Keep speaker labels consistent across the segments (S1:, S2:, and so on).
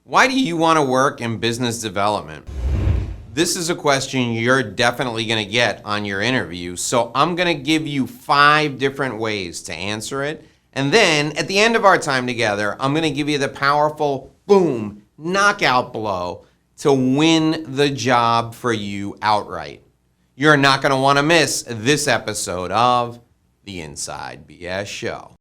S1: Why do you want to work in business development? This is a question you're definitely going to get on your interview, so I'm going to give you 5 different ways to answer it. And then at the end of our time together, I'm going to give you the powerful, boom, knockout blow to win the job for you outright. You're not going to want to miss this episode of The Inside BS Show.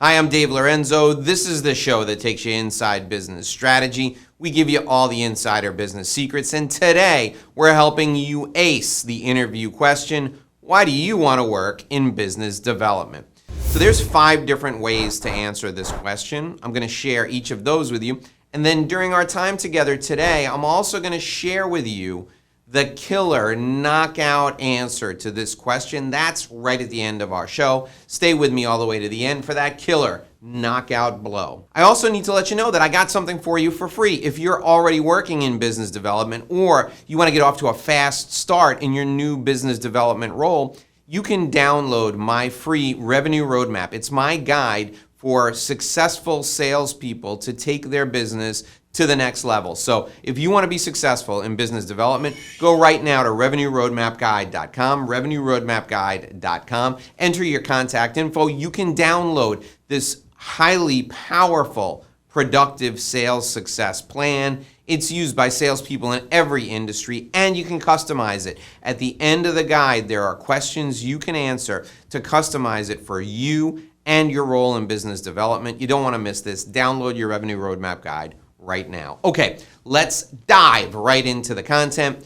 S1: Hi, I'm Dave Lorenzo. This is the show that takes you inside business strategy. We give you all the insider business secrets, and today we're helping you ace the interview question, why do you want to work in business development? So there's 5 different ways to answer this question. I'm going to share each of those with you, and then during our time together today, I'm also going to share with you the killer knockout answer to this question. That's right at the end of our show. Stay with me all the way to the end for that killer knockout blow. I also need to let you know that I got something for you for free. If you're already working in business development or you want to get off to a fast start in your new business development role, you can download my free revenue roadmap. It's my guide for successful salespeople to take their business to the next level. So if you want to be successful in business development, go right now to revenueroadmapguide.com, revenueroadmapguide.com, enter your contact info. You can download this highly powerful, productive sales success plan. It's used by salespeople in every industry, and you can customize it. At the end of the guide, there are questions you can answer to customize it for you and your role in business development. You don't want to miss this. Download your Revenue Roadmap Guide right now. Okay, let's dive right into the content.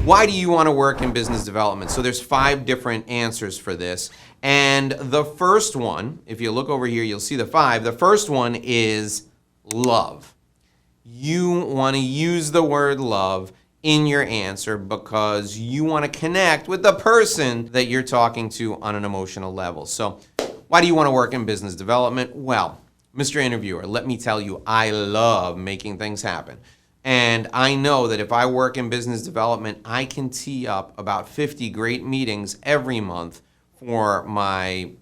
S1: Why do you want to work in business development? So there's 5 different answers for this. And the first one, if you look over here, you'll see the 5. The first one is love. You want to use the word love in your answer because you want to connect with the person that you're talking to on an emotional level. So why do you want to work in business development? Well, Mr. Interviewer, let me tell you, I love making things happen. And I know that if I work in business development, I can tee up about 50 great meetings every month for my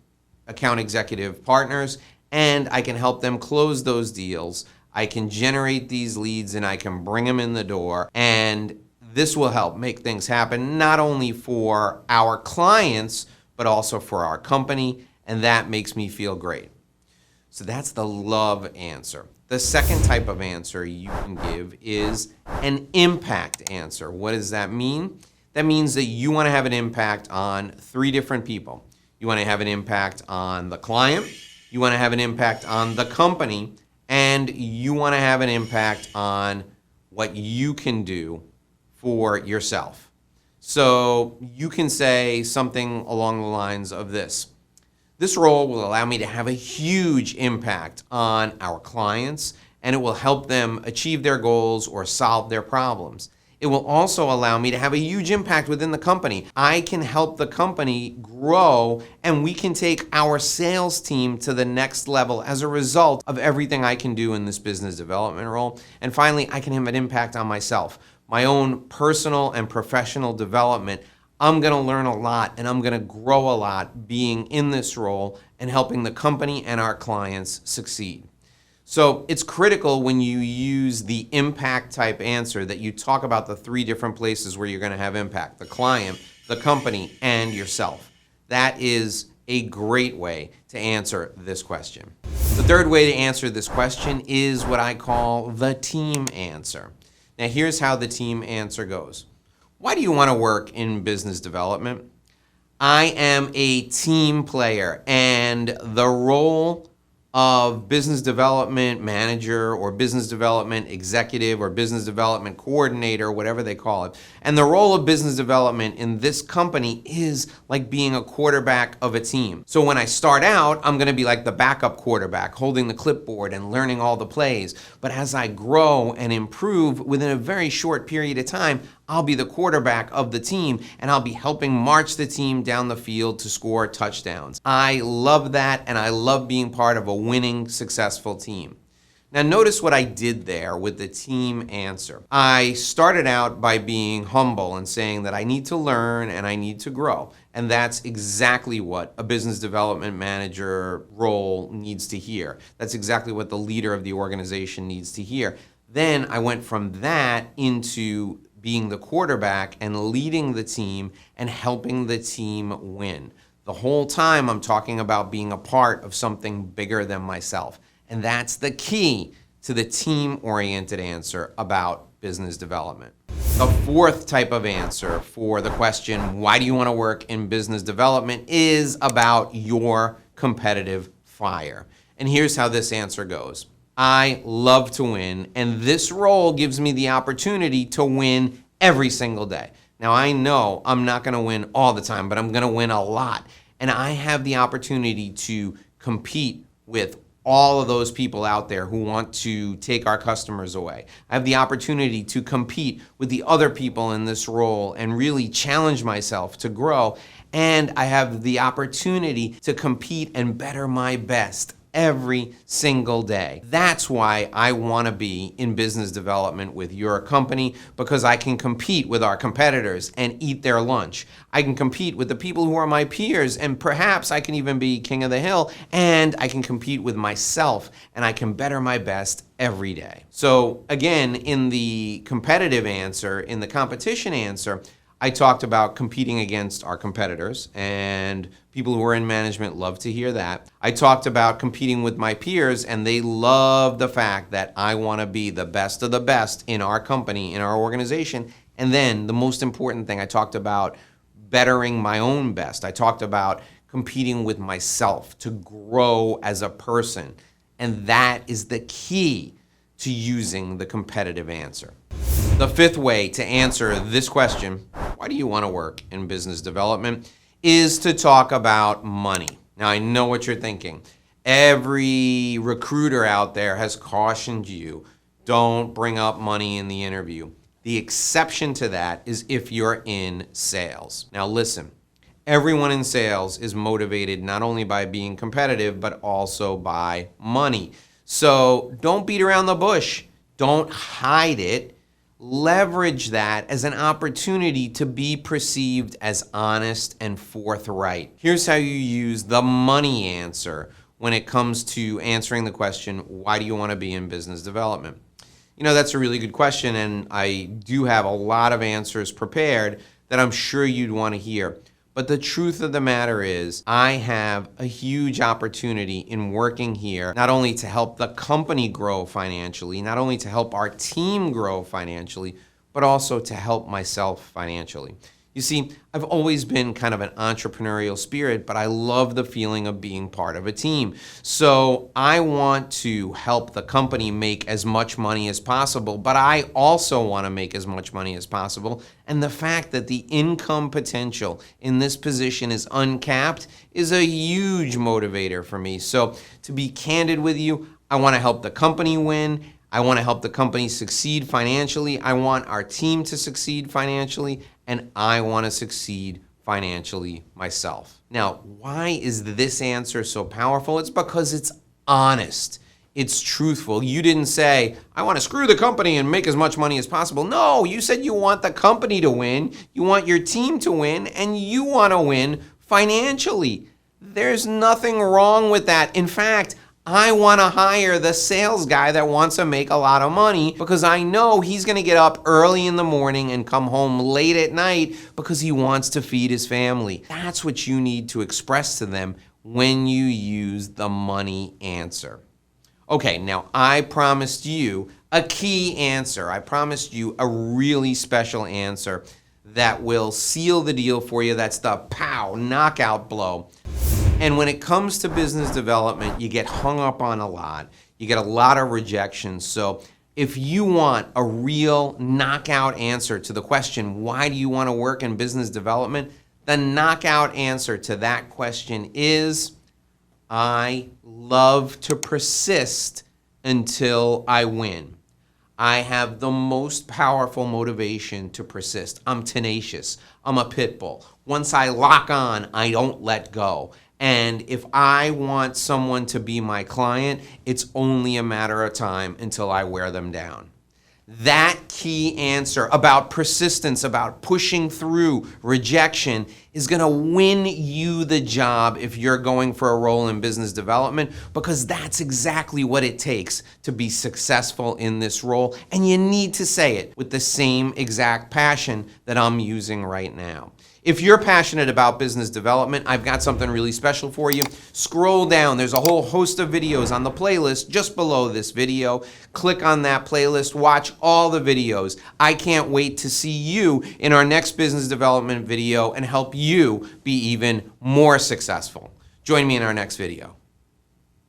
S1: account executive partners, and I can help them close those deals. I can generate these leads and I can bring them in the door. And this will help make things happen, not only for our clients, but also for our company. And that makes me feel great. So that's the love answer. The second type of answer you can give is an impact answer. What does that mean? That means that you want to have an impact on 3 different people. You want to have an impact on the client, you want to have an impact on the company, and you want to have an impact on what you can do for yourself. So you can say something along the lines of this. This role will allow me to have a huge impact on our clients, and it will help them achieve their goals or solve their problems. It will also allow me to have a huge impact within the company. I can help the company grow, and we can take our sales team to the next level as a result of everything I can do in this business development role. And finally, I can have an impact on myself, my own personal and professional development. I'm going to learn a lot and I'm going to grow a lot being in this role and helping the company and our clients succeed. So it's critical when you use the impact type answer that you talk about the 3 different places where you're going to have impact: the client, the company, and yourself. That is a great way to answer this question. The third way to answer this question is what I call the team answer. Now here's how the team answer goes. Why do you want to work in business development? I am a team player, and the role of business development manager or business development executive or business development coordinator, whatever they call it, and the role of business development in this company is like being a quarterback of a team. So when I start out, I'm going to be like the backup quarterback, holding the clipboard and learning all the plays. But as I grow and improve within a very short period of time, I'll be the quarterback of the team, and I'll be helping march the team down the field to score touchdowns. I love that, and I love being part of a winning, successful team. Now notice what I did there with the team answer. I started out by being humble and saying that I need to learn and I need to grow. And that's exactly what a business development manager role needs to hear. That's exactly what the leader of the organization needs to hear. Then I went from that into being the quarterback and leading the team and helping the team win. The whole time I'm talking about being a part of something bigger than myself. And that's the key to the team-oriented answer about business development. The fourth type of answer for the question, why do you want to work in business development, is about your competitive fire. And here's how this answer goes. I love to win, and this role gives me the opportunity to win every single day. Now, I know I'm not going to win all the time, but I'm going to win a lot. And I have the opportunity to compete with all of those people out there who want to take our customers away. I have the opportunity to compete with the other people in this role and really challenge myself to grow. And I have the opportunity to compete and better my best every single day. That's why I want to be in business development with your company, because I can compete with our competitors and eat their lunch. I can compete with the people who are my peers, and perhaps I can even be king of the hill, and I can compete with myself, and I can better my best every day. So again, in the competitive answer, in the competition answer, I talked about competing against our competitors, and people who are in management love to hear that. I talked about competing with my peers, and they love the fact that I want to be the best of the best in our company, in our organization. And then the most important thing, I talked about bettering my own best. I talked about competing with myself to grow as a person. And that is the key to using the competitive answer. The fifth way to answer this question, why do you want to work in business development, is to talk about money. Now, I know what you're thinking. Every recruiter out there has cautioned you, don't bring up money in the interview. The exception to that is if you're in sales. Now, listen, everyone in sales is motivated not only by being competitive, but also by money. So don't beat around the bush. Don't hide it. Leverage that as an opportunity to be perceived as honest and forthright. Here's how you use the money answer when it comes to answering the question, why do you want to be in business development? You know, that's a really good question, and I do have a lot of answers prepared that I'm sure you'd want to hear. But the truth of the matter is, I have a huge opportunity in working here, not only to help the company grow financially, not only to help our team grow financially, but also to help myself financially. You see, I've always been kind of an entrepreneurial spirit, but I love the feeling of being part of a team. So I want to help the company make as much money as possible, but I also want to make as much money as possible. And the fact that the income potential in this position is uncapped is a huge motivator for me. So to be candid with you, I want to help the company win. I want to help the company succeed financially. I want our team to succeed financially, and I want to succeed financially myself. Now, why is this answer so powerful? It's because it's honest. It's truthful. You didn't say, I want to screw the company and make as much money as possible. No, you said you want the company to win, you want your team to win, and you want to win financially. There's nothing wrong with that. In fact, I want to hire the sales guy that wants to make a lot of money because I know he's going to get up early in the morning and come home late at night because he wants to feed his family. That's what you need to express to them when you use the money answer. Okay, now I promised you a key answer. I promised you a really special answer that will seal the deal for you. That's the pow, knockout blow. And when it comes to business development, you get hung up on a lot. You get a lot of rejections. So if you want a real knockout answer to the question, why do you want to work in business development? The knockout answer to that question is, I love to persist until I win. I have the most powerful motivation to persist. I'm tenacious. I'm a pit bull. Once I lock on, I don't let go. And if I want someone to be my client, it's only a matter of time until I wear them down. That key answer about persistence, about pushing through rejection, is going to win you the job if you're going for a role in business development, because that's exactly what it takes to be successful in this role. And you need to say it with the same exact passion that I'm using right now. If you're passionate about business development, I've got something really special for you. Scroll down. There's a whole host of videos on the playlist just below this video. Click on that playlist. Watch all the videos. I can't wait to see you in our next business development video and help you be even more successful. Join me in our next video.